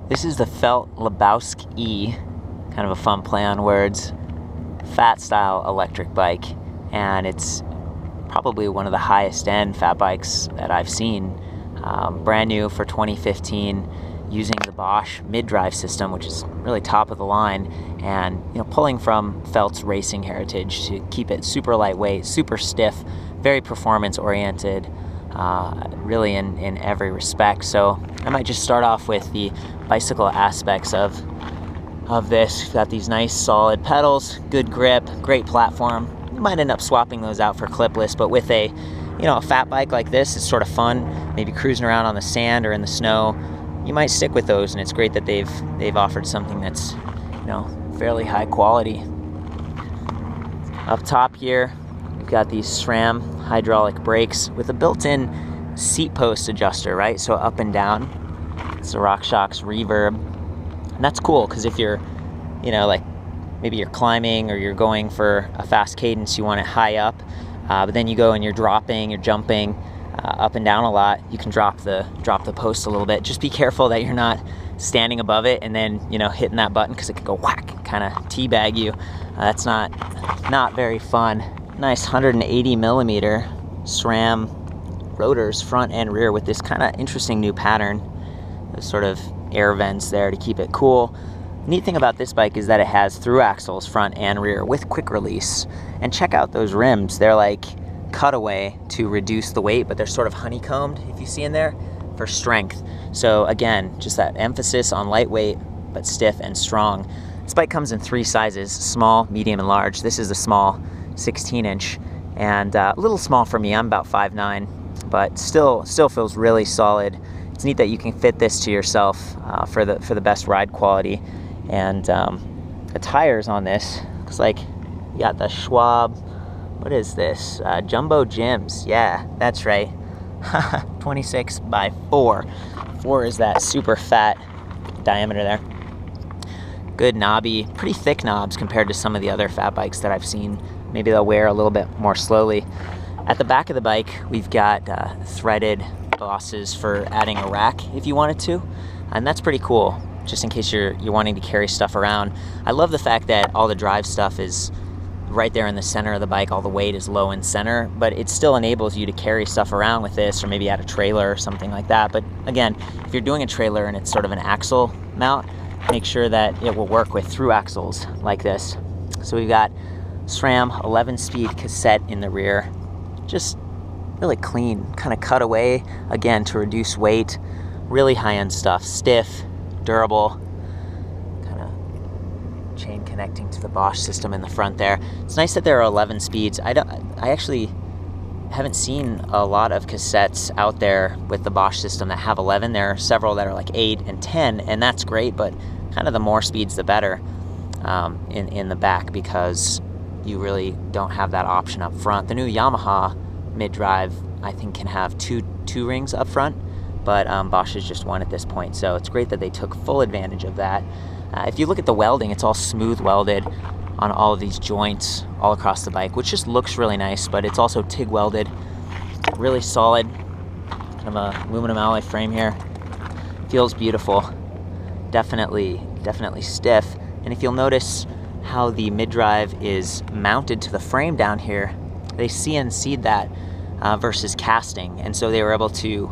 This is the Felt LEBOWSKE, kind of a fun play on words, fat style electric bike, and it's probably one of the highest end fat bikes that I've seen. Brand new for 2015, using the Bosch mid-drive system, which is really top of the line, and pulling from Felt's racing heritage to keep it super lightweight, super stiff, very performance oriented, really in every respect. So I might just start off with the bicycle aspects of this. You've got these nice solid pedals, good grip, great platform. You might end up swapping those out for clipless, but with a fat bike like this, it's sort of fun, maybe cruising around on the sand or in the snow. You might stick with those, and it's great that they've offered something that's fairly high quality. Up top here, we've got these Sram hydraulic brakes with a built-in seat post adjuster, right? So up and down. It's the RockShox reverb, and that's cool because if you're, like maybe you're climbing or you're going for a fast cadence, you want it high up, but then you go and you're dropping, you're jumping up and down a lot, you can drop the post a little bit. Just be careful that you're not standing above it and then hitting that button, because it could go whack, kind of teabag you. That's not very fun. Nice 180 millimeter Sram rotors, front and rear, with this kind of interesting new pattern. There's sort of air vents there to keep it cool. Neat thing about this bike is that it has thru-axles front and rear with quick release. And check out those rims. They're like cutaway to reduce the weight, but they're sort of honeycombed, if you see in there, for strength. So again, just that emphasis on lightweight but stiff and strong. This bike comes in 3 sizes: small, medium, and large. This is the small 16-inch, and a little small for me. I'm about 5'9", but still feels really solid. It's neat that you can fit this to yourself for the best ride quality. And the tires on this, looks like you got the Schwab, what is this? Jumbo Jims. Yeah, that's right. 26 by 4. 4 is that super fat diameter there. Good knobby, pretty thick knobs compared to some of the other fat bikes that I've seen. Maybe they'll wear a little bit more slowly. At the back of the bike, we've got threaded bosses for adding a rack if you wanted to, and that's pretty cool, just in case you're wanting to carry stuff around. I love the fact that all the drive stuff is right there in the center of the bike. All the weight is low in center, but it still enables you to carry stuff around with this, or maybe add a trailer or something like that. But again, if you're doing a trailer and it's sort of an axle mount, make sure that it will work with through axles like this. So we've got SRAM 11-speed cassette in the rear, just really clean, kind of cut away, again, to reduce weight. Really high-end stuff, stiff, durable, kind of chain connecting to the Bosch system in the front there. It's nice that there are 11 speeds. I actually haven't seen a lot of cassettes out there with the Bosch system that have 11. There are several that are like 8 and 10, and that's great, but kind of the more speeds the better in the back, because you really don't have that option up front. The new Yamaha mid-drive, I think, can have two rings up front, but Bosch is just one at this point, so it's great that they took full advantage of that. If you look at the welding, it's all smooth welded on all of these joints all across the bike, which just looks really nice, but it's also TIG welded, really solid, kind of a aluminum alloy frame here. Feels beautiful, definitely stiff. And if you'll notice how the mid-drive is mounted to the frame down here, they CNC'd that versus casting, and so they were able to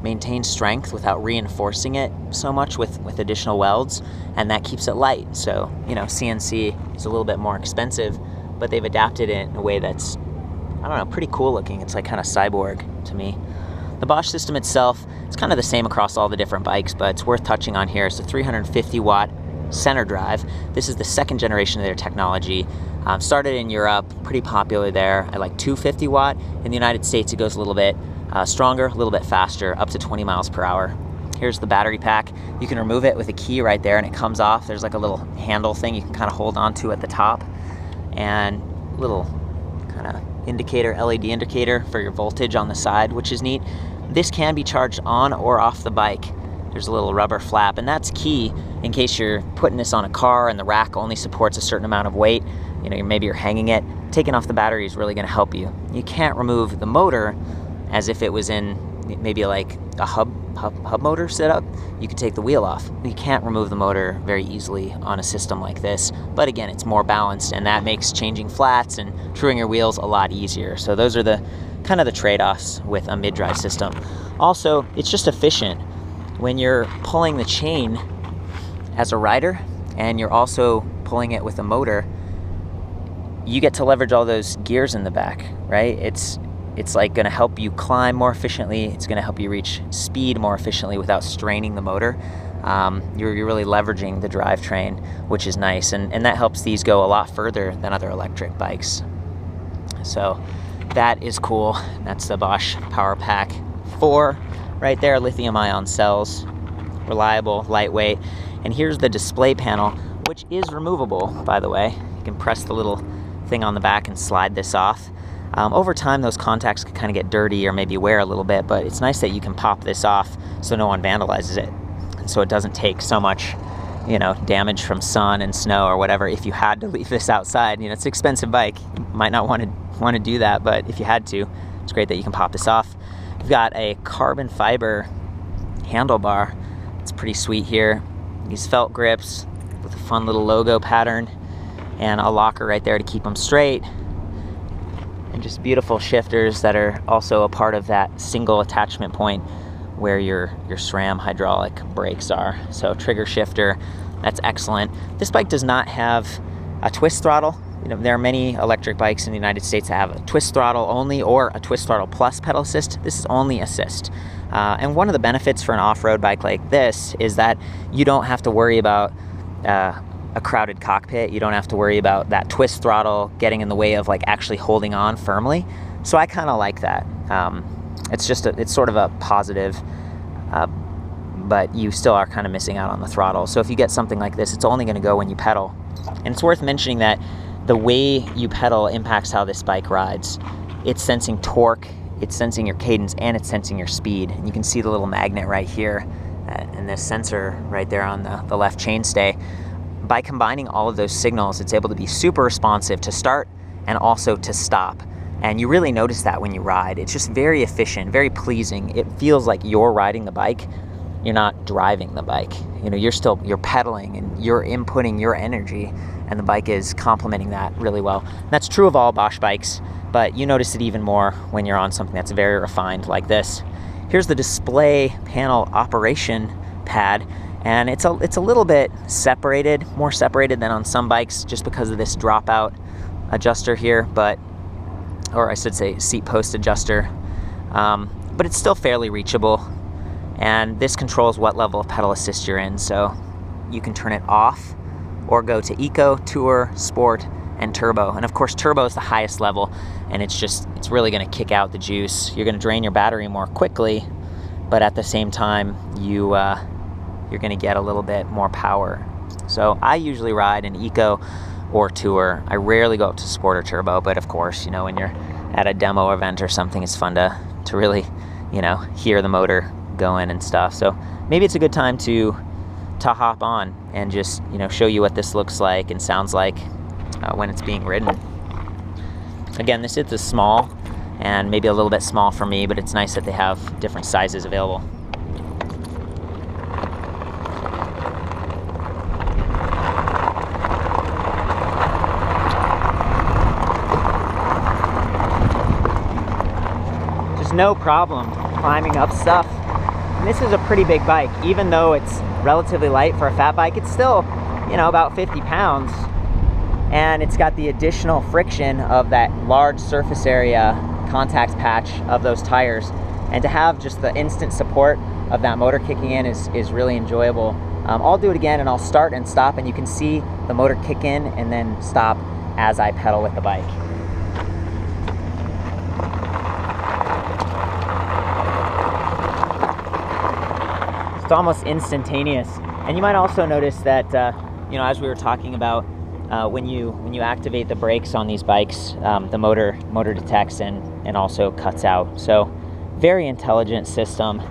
maintain strength without reinforcing it so much with additional welds, and that keeps it light. So CNC is a little bit more expensive, but they've adapted it in a way that's, I don't know, pretty cool looking. It's like kind of cyborg to me. The Bosch system itself, it's kind of the same across all the different bikes, but it's worth touching on here. It's a 350-watt Centerdrive. This is the 2nd generation of their technology. Started in Europe, pretty popular there at like 250-watt. In the United States, it goes a little bit stronger, a little bit faster, up to 20 miles per hour. Here's the battery pack. You can remove it with a key right there, and it comes off. There's like a little handle thing you can kind of hold on to at the top, and a little kind of indicator, LED indicator for your voltage on the side, which is neat. This can be charged on or off the bike. There's a little rubber flap, and that's key in case you're putting this on a car and the rack only supports a certain amount of weight. Maybe you're hanging it. Taking off the battery is really going to help you. You can't remove the motor as if it was in maybe like a hub hub motor setup, you could take the wheel off. You can't remove the motor very easily on a system like this, but again, it's more balanced, and that makes changing flats and truing your wheels a lot easier. So those are the kind of the trade-offs with a mid-drive system. Also, it's just efficient. When you're pulling the chain as a rider and you're also pulling it with a motor, you get to leverage all those gears in the back, right? It's like going to help you climb more efficiently. It's going to help you reach speed more efficiently without straining the motor. You're really leveraging the drivetrain, which is nice, and that helps these go a lot further than other electric bikes. So that is cool. That's the Bosch Power Pack 4 right there, lithium-ion cells, reliable, lightweight. And here's the display panel, which is removable, by the way. You can press the little thing on the back and slide this off. Over time, those contacts can kind of get dirty or maybe wear a little bit, but it's nice that you can pop this off so no one vandalizes it. And so it doesn't take so much, damage from sun and snow or whatever if you had to leave this outside. It's an expensive bike. You might not want to do that, but if you had to, it's great that you can pop this off. We've got a carbon fiber handlebar. It's pretty sweet here. These felt grips with a fun little logo pattern and a locker right there to keep them straight. And just beautiful shifters that are also a part of that single attachment point where your SRAM hydraulic brakes are. So trigger shifter, that's excellent. This bike does not have a twist throttle. There are many electric bikes in the United States that have a twist throttle only or a twist throttle plus pedal assist. This is only assist. And one of the benefits for an off-road bike like this is that you don't have to worry about a crowded cockpit. You don't have to worry about that twist throttle getting in the way of like actually holding on firmly. So I kind of like that. It's sort of a positive, but you still are kind of missing out on the throttle. So if you get something like this, it's only going to go when you pedal. And it's worth mentioning that the way you pedal impacts how this bike rides. It's sensing torque, it's sensing your cadence, and it's sensing your speed. And you can see the little magnet right here and this sensor right there on the left chainstay. By combining all of those signals, it's able to be super responsive to start and also to stop. And you really notice that when you ride. It's just very efficient, very pleasing. It feels like you're riding the bike. You're not driving the bike. You're pedaling and you're inputting your energy, and the bike is complementing that really well. And that's true of all Bosch bikes, but you notice it even more when you're on something that's very refined like this. Here's the display panel operation pad, and it's a little bit separated, more separated than on some bikes just because of this dropout adjuster here, or I should say seat post adjuster, but it's still fairly reachable. And this controls what level of pedal assist you're in, so you can turn it off or go to Eco, Tour, Sport, and Turbo. And of course, Turbo is the highest level, and it's really going to kick out the juice. You're going to drain your battery more quickly, but at the same time, you're going to get a little bit more power. So I usually ride in Eco or Tour. I rarely go up to Sport or Turbo, but of course, when you're at a demo event or something, it's fun to really, hear the motor going and stuff. So maybe it's a good time to hop on and just show you what this looks like and sounds like when it's being ridden. Again, this is a small and maybe a little bit small for me, but it's nice that they have different sizes available. Just no problem climbing up stuff. And this is a pretty big bike. Even though it's relatively light for a fat bike, it's still, about 50 pounds. And it's got the additional friction of that large surface area contact patch of those tires. And to have just the instant support of that motor kicking in is really enjoyable. I'll do it again and I'll start and stop, and you can see the motor kick in and then stop as I pedal with the bike. It's almost instantaneous. And you might also notice that, as we were talking about, when you activate the brakes on these bikes, the motor detects and also cuts out. So very intelligent system.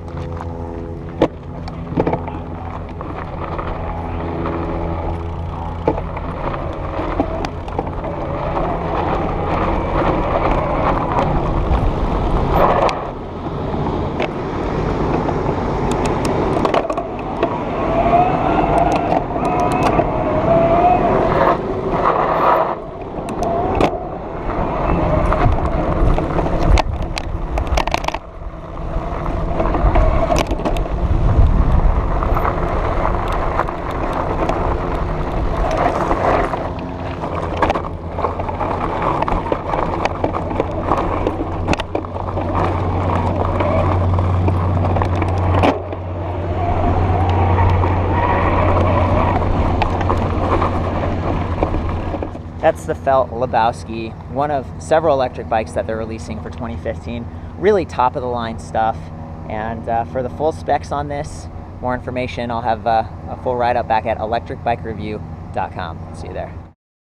the Felt LEBOWSKE, one of several electric bikes that they're releasing for 2015. Really top of the line stuff. And for the full specs on this, more information, I'll have a full write-up back at ElectricBikeReview.com. See you there.